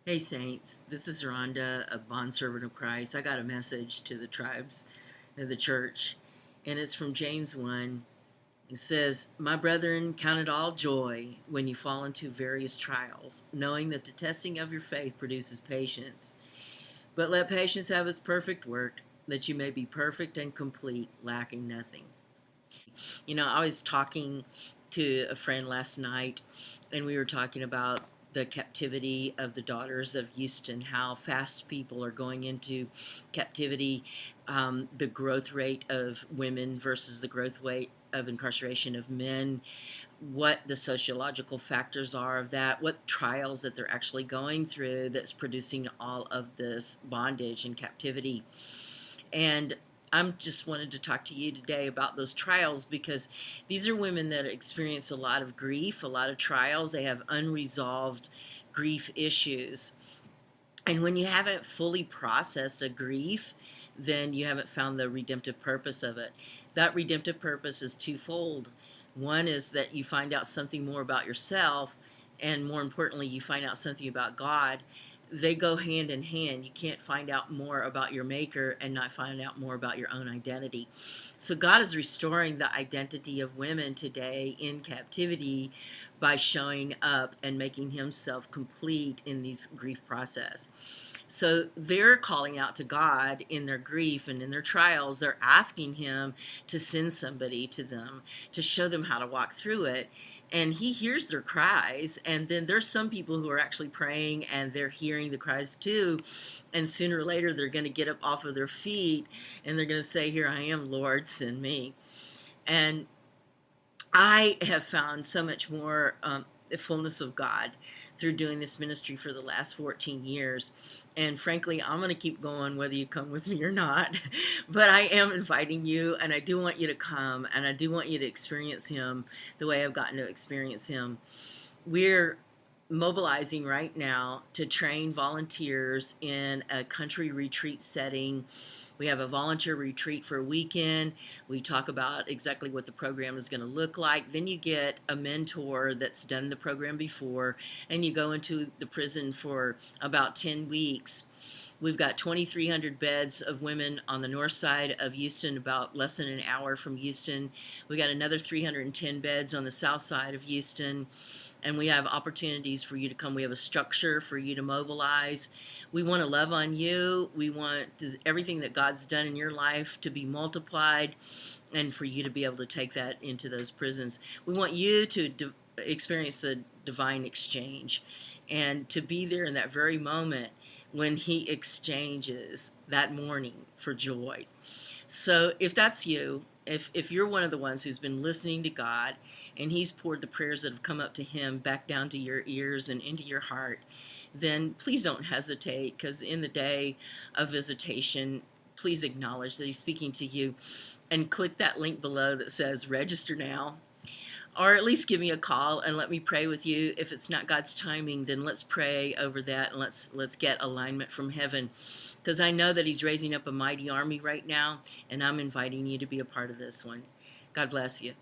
Hey Saints, this is Rhonda, a bondservant of Christ. I got a message to the tribes of the church, and it's from James 1. It says, "My brethren, count it all joy when you fall into various trials, knowing that the testing of your faith produces patience. But let patience have its perfect work, that you may be perfect and complete, lacking nothing." I was talking to a friend last night, and we were talking about the captivity of the daughters of Houston, how fast people are going into captivity, the growth rate of women versus the growth rate of incarceration of men, what the sociological factors are of that, what trials that they're actually going through that's producing all of this bondage and captivity. And I'm just wanted to talk to you today about those trials because these are women that experience a lot of grief, a lot of trials. They have unresolved grief issues. And when you haven't fully processed a grief, then you haven't found the redemptive purpose of it. That redemptive purpose is twofold. One is that you find out something more about yourself, and more importantly, you find out something about God. They go hand in hand. You can't find out more about your maker and not find out more about your own identity. So God is restoring the identity of women today in captivity by showing up and making himself complete in these grief process. So they're calling out to God in their grief and in their trials. They're asking him to send somebody to them to show them how to walk through it. And he hears their cries. And then there's some people who are actually praying and they're hearing the cries too. And sooner or later, they're going to get up off of their feet and they're going to say, "Here I am, Lord, send me." And I have found so much more the fullness of God through doing this ministry for the last 14 years. And frankly, I'm going to keep going whether you come with me or not. But I am inviting you, and I do want you to come, and I do want you to experience Him the way I've gotten to experience Him. We're mobilizing right now to train volunteers in a country retreat setting. We have a volunteer retreat for a weekend. We talk about exactly what the program is going to look like. Then you get a mentor that's done the program before, and you go into the prison for about 10 weeks. We've got 2,300 beds of women on the north side of Houston, about less than an hour from Houston. We got another 310 beds on the south side of Houston, and we have opportunities for you to come. We have a structure for you to mobilize. We want to love on you. We want everything that God's done in your life to be multiplied and for you to be able to take that into those prisons. We want you to experience the divine exchange and to be there in that very moment when he exchanges that morning for joy. So if that's you, if you're one of the ones who's been listening to God and he's poured the prayers that have come up to him back down to your ears and into your heart, then please don't hesitate, because in the day of visitation, please acknowledge that he's speaking to you and click that link below that says register now, or at least give me a call and let me pray with you. If it's not God's timing, then let's pray over that and let's get alignment from heaven, because I know that he's raising up a mighty army right now, and I'm inviting you to be a part of this one. God bless you.